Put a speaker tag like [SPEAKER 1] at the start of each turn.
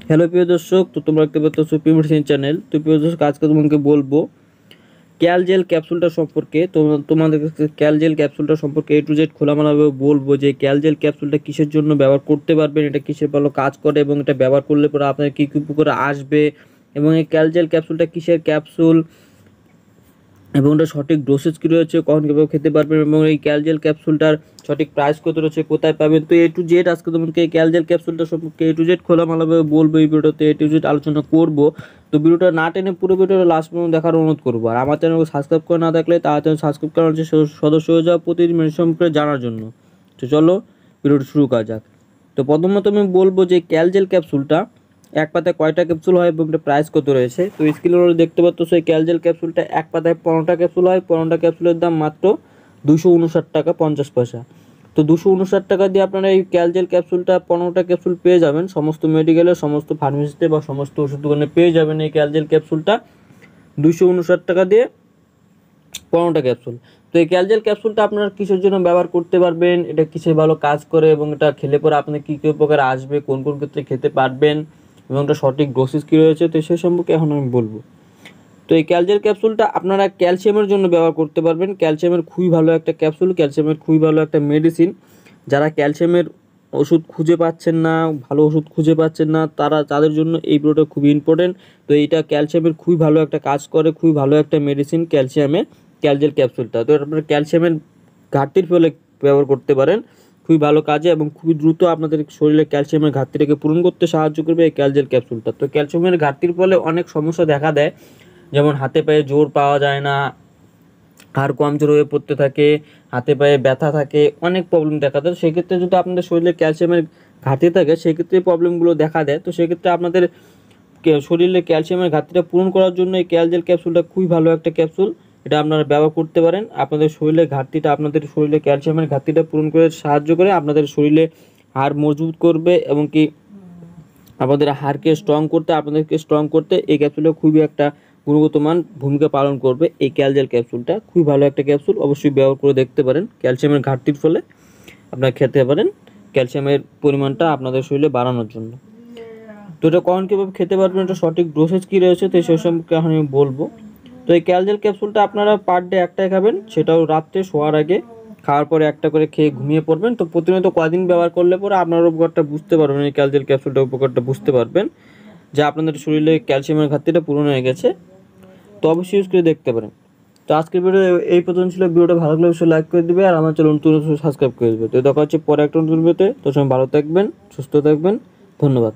[SPEAKER 1] Hello প্রিয় দর্শক, তো তোমরা দেখতে পাচ্ছ সুপ্রিম মেডিসিন চ্যানেল। তো প্রিয় দর্শক, আজকে তোমাকে বলবো ক্যালজেল ক্যাপসুলটা সম্পর্কে। তো তোমাদের কাছে ক্যালজেল ক্যাপসুলটা সম্পর্কে A to Z খোলামেলাভাবে বলবো যে ক্যালজেল ক্যাপসুলটা কিসের জন্য ব্যবহার করতে পারবেন, এটা কিসের ভালো কাজ করে এবং এটা ব্যবহার করলে পরে আপনার কী কী উপকার আসবে, এবং এই ক্যালজেল ক্যাপসুলটা কিসের ক্যাপসুল এবং এটা সঠিক ডোসেজ কী রয়েছে, কখন কীভাবে খেতে পারবেন, এবং এই ক্যালজেল ক্যাপসুলটার সঠিক প্রাইস কত রয়েছে, কোথায় পাবেন। তো A to Z আজকে তোমাকে এই ক্যালজেল ক্যাপসুলটা সম্পর্কে A to Z খোলামেলাভাবে বলবো। এই ভিডিওতে A to Z আলোচনা করব। তো ভিডিওটা না টেনে পুরো ভিডিওটা লাস্ট পর্যন্ত দেখার অনুরোধ করবো। আর আমার চ্যানেলকে সাবস্ক্রাইব করে না থাকলে তাড়াতাড়ি সাবস্ক্রাইব করার হচ্ছে সদস্য হয়ে যাওয়া প্রতিদিন মেডিসিন সম্পর্কে জানার জন্য। তো চলো ভিডিওটা শুরু করা যাক। তো প্রথমত আমি বলবো যে ক্যালজেল ক্যাপসুলটা এক পাতায় কয়টা ক্যাপসুল হয় এবং এটা প্রাইস কত রয়েছে। তো স্ক্রিনে দেখতে পাচ্ছ সেই ক্যালজেল ক্যাপসুলটা এক পাতায় 15টা ক্যাপসুল হয়। 15টা ক্যাপসুলের দাম মাত্র 259 টাকা 50 পয়সা। তো 259 টাকা দিয়ে আপনারা এই ক্যালজেল ক্যাপসুলটা 15টা ক্যাপসুল পেয়ে যাবেন। সমস্ত মেডিকেলে, সমস্ত ফার্মেসিতে বা সমস্ত ওষুধ দোকানে পেয়ে যাবেন এই ক্যালজেল ক্যাপসুলটা 259 টাকা দিয়ে 15টা ক্যাপসুল। তো এই ক্যালজেল ক্যাপসুলটা আপনারা কিসের জন্য ব্যবহার করতে পারবেন, এটা কিসের ভালো কাজ করে এবং এটা খেলে পরে আপনার কী কী উপকার আসবে, কোন কোন ক্ষেত্রে খেতে পারবেন এবং এটা সঠিক ডোসেস কী রয়েছে, তো সে সম্পর্কে এখন আমি বলবো। তো এই ক্যালজেল ক্যাপসুলটা আপনারা ক্যালসিয়ামের জন্য ব্যবহার করতে পারবেন। ক্যালসিয়ামের খুবই ভালো একটা ক্যাপসুল, ক্যালসিয়ামের খুবই ভালো একটা মেডিসিন। যারা ক্যালসিয়ামের ওষুধ খুঁজে পাচ্ছেন না, ভালো ওষুধ খুঁজে পাচ্ছেন না, তাদের জন্য এই ভিডিওটা খুবই ইম্পর্টেন্ট। তো এইটা ক্যালসিয়ামের খুবই ভালো একটা কাজ করে, খুবই ভালো একটা মেডিসিন ক্যালসিয়ামের ক্যালজেল ক্যাপসুলটা। তো আপনারা ক্যালসিয়ামের ঘাটতির ফলে ব্যবহার করতে পারেন, খুবই ভালো কাজে এবং খুবই দ্রুত আপনাদের শরীরে ক্যালসিয়ামের ঘাটতিটাকে পূরণ করতে সাহায্য করবে এই ক্যালজেল ক্যাপসুলটা। তো ক্যালসিয়ামের ঘাটতির ফলে অনেক সমস্যা দেখা দেয়, যেমন হাতে পায়ে জোর পাওয়া যায় না, হাড় কমজোর হয়ে পড়তে থাকে, হাতে পায়ে ব্যথা থাকে, অনেক প্রবলেম দেখা দেয়। সেক্ষেত্রে যদি আপনাদের শরীরে ক্যালসিয়ামের ঘাটতি থাকে সেক্ষেত্রে প্রবলেমগুলো দেখা দেয়। তো সেক্ষেত্রে আপনাদের শরীরে ক্যালসিয়ামের ঘাটতিটা পূরণ করার জন্য এই ক্যালজেল ক্যাপসুলটা খুবই ভালো একটা ক্যাপসুল, এটা আপনারা ব্যবহার করতে পারেন। আপনাদের শরীরে ঘাটতিটা, আপনাদের শরীরে ক্যালসিয়ামের ঘাটতিটা পূরণ করে সাহায্য করে, আপনাদের শরীরে হাড় মজবুত করবে এবং কি আমাদের হাড়কে স্ট্রং করতে এই ক্যাপসুলটা খুবই একটা গুণগতমান ভূমিকা পালন করবে। এই ক্যালজেল ক্যাপসুলটা খুবই ভালো একটা ক্যাপসুল, অবশ্যই ব্যবহার করে দেখতে পারেন। ক্যালসিয়ামের ঘাটতির ফলে আপনারা খেতে পারেন ক্যালসিয়ামের পরিমাণটা আপনাদের শরীরে বাড়ানোর জন্য। তো এটা কখন কীভাবে খেতে পারবেন, এটা সঠিক ডোসেজ কী রয়েছে, তো সেই সম্পর্কে এখন আমি বলবো। তো এই ক্যালজেল ক্যাপসুলটা আপনারা পার ডে একটাই খাবেন, সেটাও রাত্রে শোয়ার আগে। খাওয়ার পরে একটা করে খেয়ে ঘুমিয়ে পড়বেন। তো প্রতিনিয়ত কদিন ব্যবহার করলে পরে আপনার উপকারটা বুঝতে পারবেন, এই ক্যালজেল ক্যাপসুলটার উপকারটা বুঝতে পারবেন যে আপনাদের শরীরে ক্যালসিয়ামের ঘাটতিটা পূরণ হয়ে গেছে। তো অবশ্যই ইউজ করে দেখতে পারেন। তো আজকের ভিডিও এই পর্যন্ত ছিল। ভিডিওটা ভালো লাগলে অবশ্যই লাইক করে দিবে আর আমার চ্যানেল নতুন সাবস্ক্রাইব করে দেবে। তো দেখা হচ্ছে পরে একটা নতুন ভিডিওতে। তো সবাই ভালো থাকবেন, সুস্থ থাকবেন, ধন্যবাদ।